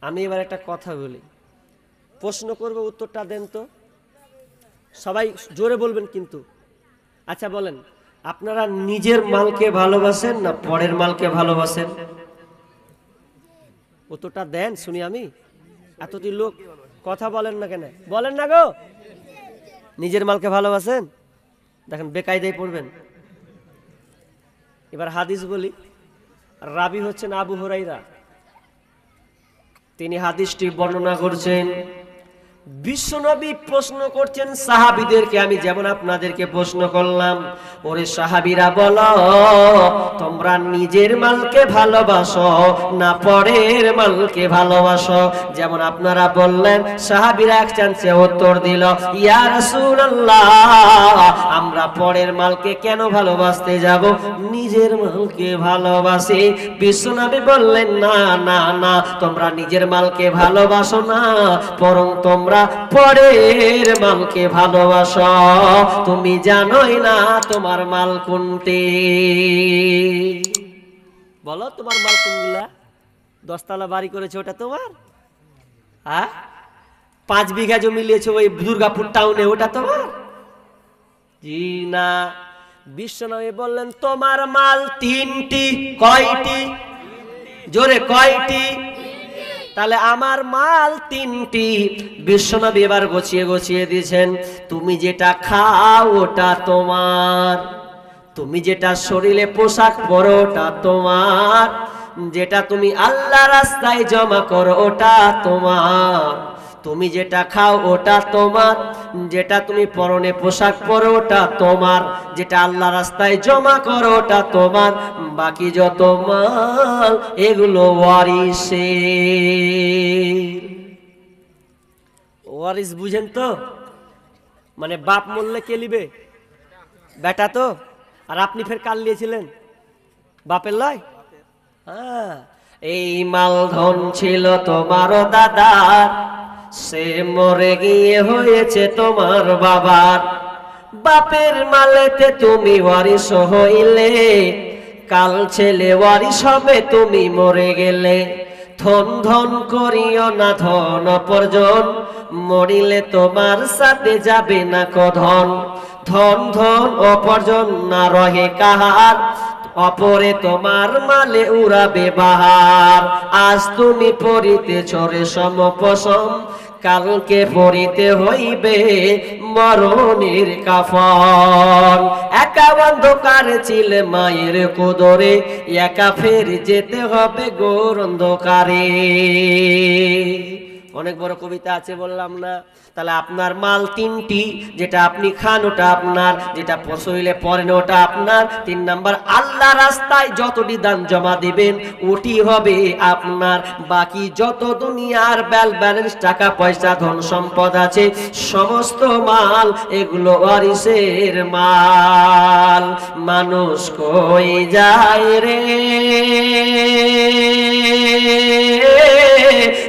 আমি এবার একটা কথা বলি, প্রশ্ন করব, উত্তরটা দেন তো। সবাই জোরে বলবেন কিন্তু। আচ্ছা বলেন, আপনারা নিজের মালকে ভালোবাসেন না পরের মালকে ভালোবাসেন? উত্তরটা দেন শুনি আমি। এতটি লোক কথা বলেন না কেন? বলেন না গো। নিজের মালকে ভালোবাসেন? দেখেন বেকায়দায় পড়বেন। এবার হাদিস বলি। রাবি হচ্ছেন আবু হুরাইরা। তিনি হাদিসটি বর্ণনা করছেন। বিশ্বনবী প্রশ্ন করছেন সাহাবীদেরকে, আমি যেমন আপনাদেরকে প্রশ্ন করলাম, ওরে সাহাবীরা বলো, তোমরা নিজের মালকে ভালোবাসো না পরের মালকে ভালোবাসো? যেমন আপনারা বললেন, সাহাবীরা এক চান্সে উত্তর দিল, ইয়া রাসূলুল্লাহ, আমরা পরের মালকে কেন ভালোবাসতে যাব, নিজের মালকে ভালোবাসি। বিশ্বনবী বললেন, না না না, তোমরা নিজের মালকে ভালোবাসো না, বরং তোমরা পরের মালকে ভালোবাসো। তুমি জানোই না তোমার মাল কোনটি। বলো তোমার মাল কোনগুলা? 10 তলা বাড়ি করেছে ওটা তোমার? হ্যাঁ, 5 বিঘা জমি নিয়েছে ওই দুর্গাপুর টাউনে, ওটা তোমার? জি না। বিশ্বনবী বললেন, তোমার মাল 3টি। কয়টি? জোরে কয়টি? তাহলে আমার মাল 3টি। বিশ্বনবী এবার গোছিয়ে গোছিয়ে দিয়েছেন, তুমি যেটা খাও ওটা তোমার, তুমি যেটা শরীরে পোশাক পরো ওটা তোমার, যেটা তুমি আল্লাহ রাস্তায় জমা করো ওটা তোমার, তুমি যেটা খাও ওটা তোমার, যেটা তুমি পরনে পোশাক পরো ওটা তোমার, যেটা আল্লাহ রাস্তায় জমা করো ওটা তোমার, বাকি যত মাল এগুলো ওয়ারিসের। ওয়ারিস বুঝেন তো? মানে বাপ মরলে কে লিবে? বেটা তো। আর আপনি ফের কাল নিয়েছিলেন বাপের লয়? হ্যাঁ, এই মাল ধন ছিল তোমারও দাদার, সে মরে গিয়ে হয়েছে তোমার বাবার। বাপের মালেতে তুমি ওয়ারিস হইলে, কাল ছেলে ওয়ারিস হবে তুমি মরে গেলে। ধন ধন করিও না ধন অপরজন, মরিলে তোমার সাথে যাবে না কধন। ধন ধন অপরজন না রহে কাহার, অপরে তোমার মালে উড়াবে বাহার। আজ তুমি পরিতেছ রেশম পশম, কালকে পরিতে হইবে মরণের কাফন। একা অন্ধকার ছিলে মায়ের কোদরে, একা ফের যেতে হবে ঘোর অন্ধকারে। অনেক বড় কবিতা আছে, বললাম না? তাহলে আপনার মাল 3টি, যেটা আপনি খান ওটা আপনার, যেটা শরীরে পরেন ওটা আপনার। 3 নাম্বার, আল্লাহ রাস্তায় যতটি দান জমা দিবেন ওটি হবে আপনার। বাকি যত দুনিয়ার ব্যালেন্স টাকা পয়সা ধন সম্পদ আছে, সমস্ত মাল এগুলো ওয়ারিসের মাল। মানুষ কই যায় রে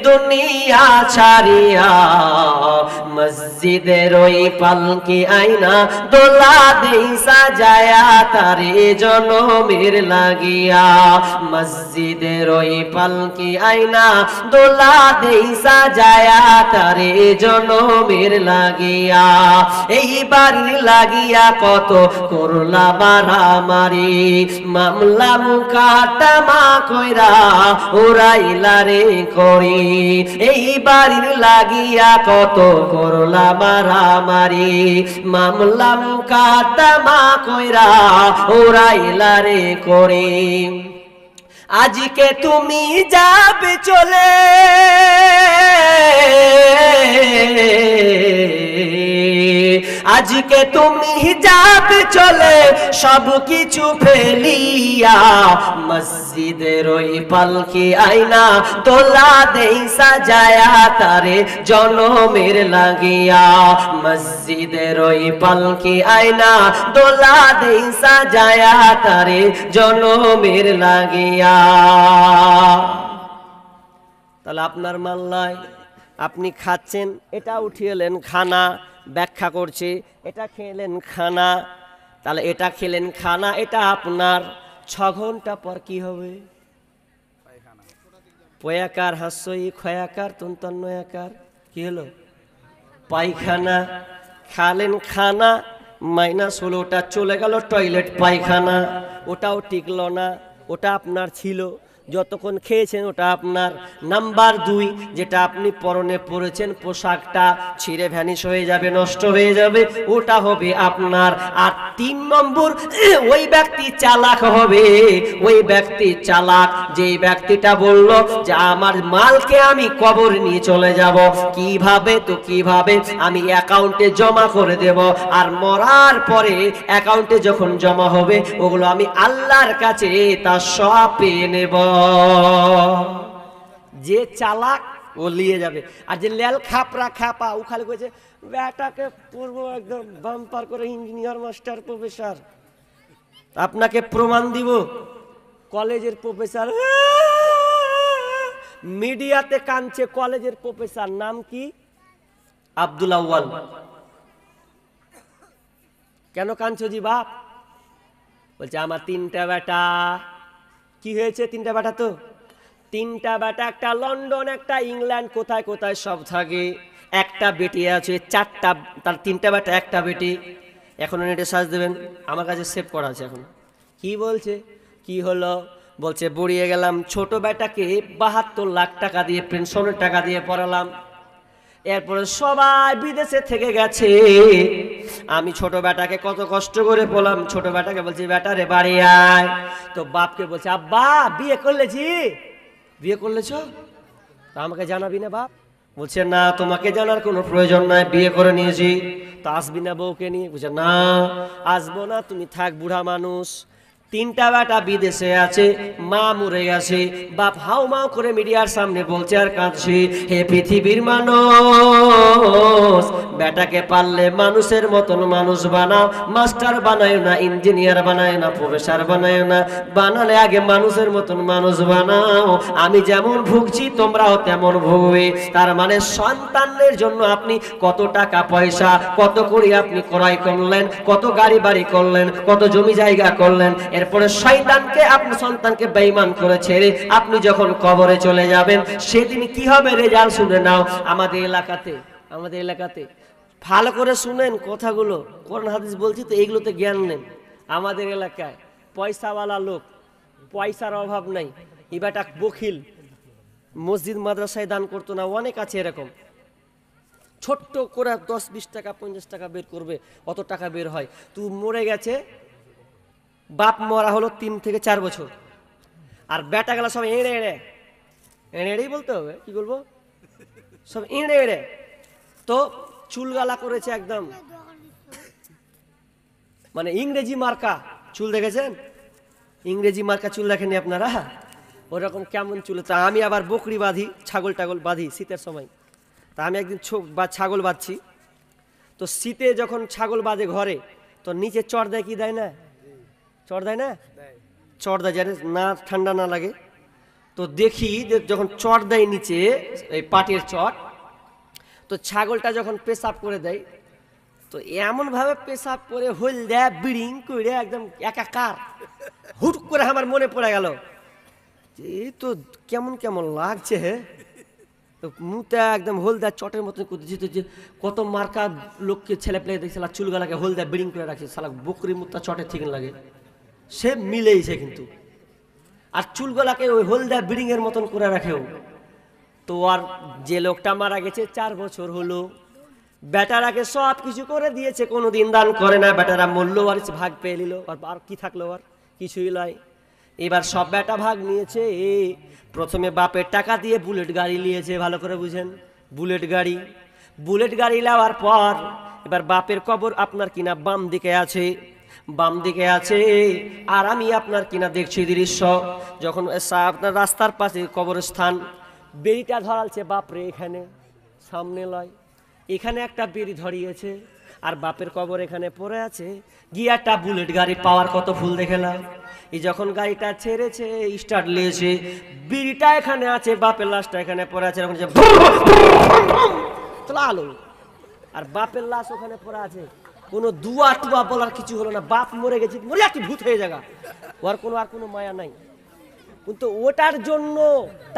দুনিয়া ছাড়িয়া, মসজিদের ওই পালকি আইনা দোলা দেই সাজায়া, তারে জনমের লাগিয়া। মসজিদের ওই পালকি আইনা দোলা দেই সাজায়া, তারে জনমের লাগিয়া। এই বাড়ি লাগিয়া কত করলা মারামারি, মামলা মুকাদ্দমা কইরা উড়াইলা রে করি। এই বাড়ির লাগিয়া কত করলা মারামারি, মামলা মুকাদ্দমা কইরা উড়াইলা রে করি। আজকে তুমি যাবে চলে, আজকে তুমি যাবে চলে সব কিছু ফেলিয়া। মসজিদের ওই পালকি আইনা দোলা দেই সাজায়া, তারে জনমের লাগিয়া। মসজিদের ওই পালকি আইনা দোলা দেই সাজায়া, তারে জনমের লাগিয়া। তাহলে আপনার মাল্লায় আপনি খাচ্ছেন, এটা উঠিয়েলেন খানা, ব্যাখ্যা করছে এটা খেলেন খানা। তাহলে এটা খেলেন খানা, এটা আপনার। 6 ঘন্টা পর কি হবে? পয়াকার হাস্যই ক্ষয়াকার তন্তন্নয়াকার কি হলো? পায়খানা। খালেন খানা মাইনাস হলো, ওটা চলে গেল টয়লেট পায়খানা, ওটাও টিকলো না, ওটা আপনার ছিল যতক্ষণ খেয়েছেন ওটা আপনার। নাম্বার 2, যেটা আপনি পরনে পরেছেন পোশাকটা ছিঁড়ে ভ্যানিশ হয়ে যাবে, নষ্ট হয়ে যাবে, ওটা হবে আপনার। আর 3 নম্বর, ওই ব্যক্তি চালাক হবে, ওই ব্যক্তি চালাক যেই ব্যক্তিটা বলল যে আমার মালকে আমি কবর নিয়ে চলে যাব। কিভাবে? তো কিভাবে? আমি অ্যাকাউন্টে জমা করে দেব, আর মরার পরে অ্যাকাউন্টে যখন জমা হবে ওগুলো আমি আল্লাহর কাছে তা সব পেয়ে নেব। যে চালাক ও নিয়ে যাবে, আর যে লেল খাপা ও খালি কইছে বেটাকে পড়বো একদম বাম্পার করে ইঞ্জিনিয়ার মাস্টার প্রফেসর। আপনাকে প্রমাণ দিব, কলেজের প্রফেসর মিডিয়াতে কাঁদছে, কলেজের প্রফেসর নাম কি? আব্দুল আউয়াল। কেন কাঁদছো জি বাপ? বলছে আমার 3টা বেটা। কি হয়েছে? 3টা বেটা তো 3টা বেটা, একটা লন্ডন, একটা ইংল্যান্ড, কোথায় কোথায় সব থাকে। একটা বেটি আছে, 4টা, তার 3টা বেটা, একটা বেটি। এখন নেটে সার্চ দেবেন, আমার কাছে সেভ করা আছে এখন। কি বলছে? কি হলো? বলছে বুড়িয়ে গেলাম, ছোট বেটাকে 72 লাখ টাকা দিয়ে পেনশনের টাকা দিয়ে পড়ালাম, এরপরে সবাই বিদেশে থেকে গেছে, আমি ছোট বেটাকে কত কষ্ট করে পড়লাম। ছোট বেটাকে বলছি বেটা রে বাড়ি আয়, তো বাপকে বলছে আব্বা বিয়ে করলেছি। বিয়ে করলেছ? তা আমাকে জানাবি না বাপ? বলছে না তোমাকে জানার কোনো প্রয়োজন নাই, বিয়ে করে নিয়েছি। তো আসবি না বউকে নিয়ে? বলছে না আসবো না, তুমি থাক, বুড়া মানুষ। 3টা বেটা বিদেশে আছে, মা মরে গেছে, বাপ হাউ মাউ করে মিডিয়ার সামনে বলছে আর কাঁদছে, হে পৃথিবীর মানুষ, বেটাকে পারলে মানুষের মতন মানুষ বানাও, মাস্টার বানায় না, ইঞ্জিনিয়ার বানায় না, প্রফেসর বানায় না, বানালে আগে মানুষের মতন মানুষ বানাও। আমি যেমন ভুগছি তোমরাও তেমন ভুগবে। তার মানে সন্তানের জন্য আপনি কত টাকা পয়সা, কত করে আপনি ক্রয় করলেন, কত গাড়ি বাড়ি করলেন, কত জমি জায়গা করলেন, এরপরে শয়তানকে আপনি সন্তানকে বেঈমান করে ছেড়ে আপনি যখন কবরে চলে যাবেন, সেদিন কি হবে রেজাল্ট শুনে নাও। আমাদের এলাকাতে ভালো করে শুনেন কথাগুলো, কোরআন হাদিস বলছি তো, এইগুলোতে জ্ঞান নেন। আমাদের এলাকায় পয়সাওয়ালা লোক, পয়সার অভাব নাই, এবারটা বখিল, মসজিদ মাদ্রাসায় দান করতো না, অনেক আছে এরকম। ছোট্ট করে 10-20 টাকা 50 টাকা বের করবে, অত টাকা বের হয়। তুই মরে গেছে, বাপ মরা হলো 3 থেকে 4 বছর, আর বেটা গেলা সব এড়েই বলতে হবে, কি বলবো, সব এড়ে। তো চুলগালা করেছে একদম, মানে ইংরেজি মার্কা চুল, দেখেছেন? ইংরেজি মার্কা চুল দেখেননি আপনারা? ওরকম কেমন চুল। তা আমি আবার বকরি বাঁধি, ছাগল টাগল বাঁধি শীতের সময়। তা আমি একদিন ছাগল বাঁধছি, তো শীতে যখন ছাগল বাঁধে ঘরে, তো নিচে চড় দেয়, কি দেয় না? চড় দেয় না? চড় দেয় যাতে না ঠান্ডা না লাগে। তো দেখি যে যখন চড় দেয় নিচে, এই পাটের চড়, তো ছাগলটা যখন পেশাব করে দেয়, তো এমনভাবে পেশাব করে হল দেয় বিড়িং করে একদম একাকার। হুট করে আমার মনে পড়ে গেল, এই তো কেমন কেমন লাগছে, তো মুখটা একদম হলদা চটের মতন করতেছে। কত মার্কা লোককে ছেলে পেলে দেখছে চুলগালাকে হলদা বিড়িং করে রাখছে, সালা বকরি মুখটা চটে ঠিক লাগে, সে মিলেইছে কিন্তু। আর চুলগুলাকে ওই হলদা বিড়িং এর মতন করে রাখেও। তো আর যে লোকটা মারা গেছে 4 বছর হলো, বেটারাকে সব কিছু করে দিয়েছে, কোনোদিন দান করে না, বেটারা মূল্য আর ভাগ পেয়ে নিল, আর কি থাকলো, আর কিছুই নয়। এবার সব বেটা ভাগ নিয়েছে। প্রথমে বাপের টাকা দিয়ে বুলেট গাড়ি নিয়েছে, ভালো করে বুঝেন, বুলেট গাড়ি নেওয়ার পর এবার বাপের কবর আপনার কিনা বাম দিকে আছে, আর আমি আপনার কিনা দেখছি দৃশ্য, যখন আপনার রাস্তার পাশে কবরস্থান, বেড়িটা ধরালছে বাপরে, এখানে সামনে লয়, এখানে একটা বেড়ি ধরিয়েছে, আর বাপের কবর এখানে পড়ে আছে। গিয়াটা বুলেট গাড়ি পাওয়ার কত ফুল দেখলাম। এই যখন গাড়িটা ছেড়েছে, স্টার্ট নিয়েছে, বিড়িটা এখানে আছে, বাপের লাশটা এখানে পড়ে আছে, এখন আলো, আর বাপের লাশ ওখানে পড়ে আছে। কোনো দুয়া টুয়া বলার কিছু হলো না, বাপ মরে গেছে, মরে একটি ভূত হয়ে জায়গা, ওর কোনো আর কোনো মায়া নাই, কিন্তু ওটার জন্য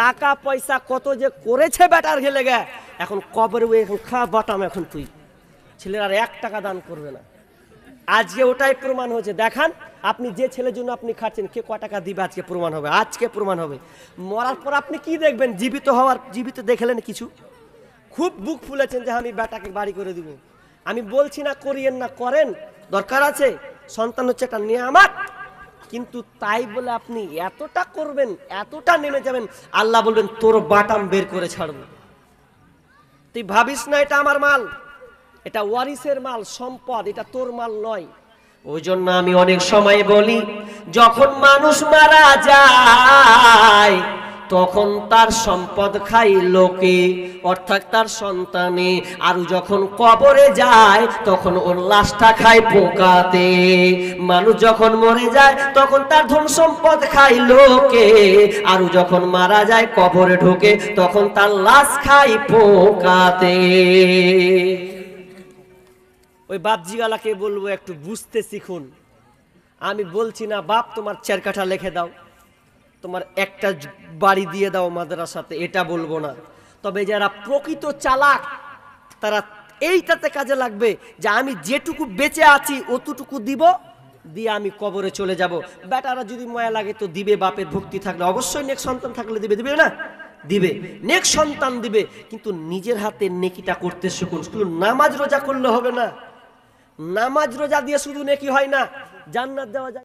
টাকা পয়সা কত যে করেছে বেটার গেলে গে, এখন কবরে এখন খা বাটাম, এখন তুই ছেলের আর 1 টাকা দান করবে না। আজকে ওটাই প্রমাণ হয়েছে। দেখান আপনি যে ছেলের জন্য আপনি খাচ্ছেন কে ক টাকা দিবে, আজকে প্রমাণ হবে, আজকে প্রমাণ হবে। মরার পর আপনি কি দেখবেন? জীবিত দেখলেন কিছু? খুব বুক ফুলেছেন যে আমি বেটাকে বাড়ি করে দিব। আমি বলছি না করিয়েন না, করেন, দরকার আছে, সন্তান হচ্ছে একটা নিয়ামত, কিন্তু তাই বলে আপনি এতটা করবেন, এতটা নেমে যাবেন, আল্লাহ বলবেন তোর বাটাম বের করে ছাড়বো। তুই ভাবিস না এটা আমার মাল, এটা ওয়ারিসের মাল, সম্পদ, এটা তোর মাল নয়। ওই জন্য আমি অনেক সময় বলি, যখন মানুষ মারা যায় তখন তার সম্পদ খাই লোকে, অর্থাৎ তার সন্তানে, আর যখন কবরে যায় তখন ওর লাশটা খায় পোকাতে। মানুষ যখন মরে যায় তখন তার ধন সম্পদ খায় লোকে, আর যখন মারা যায় কবরে ঢোকে তখন তার লাশ খায় পোকাতে। ওই বাপজিওয়ালাকে বলবো একটু বুঝতে শিখুন। আমি বলছি না বাপ তোমার 4 কাঠা লিখে দাও, তোমার একটা বাড়ি দিয়ে দাও মাদ্রাসাতে, এটা বলবো না। তবে যারা প্রকৃত চালাক তারা এইটাতে কাজে লাগবে যে আমি যেটুকু বেঁচে আছি অতটুকু দিব, দিয়ে আমি কবরে চলে যাব। বেটারা যদি মায়া লাগে তো দিবে, বাপের ভক্তি থাকলে অবশ্যই, নেক সন্তান থাকলে দিবে, দিবে না? দিবে, নেক সন্তান দিবে, কিন্তু নিজের হাতে নেকিটা করতে শিখুন। শুধু নামাজ রোজা করলে হবে না, নামাজ রোজা দিয়ে শুধু নেকি হয় না, জান্নাত দেওয়া যায়।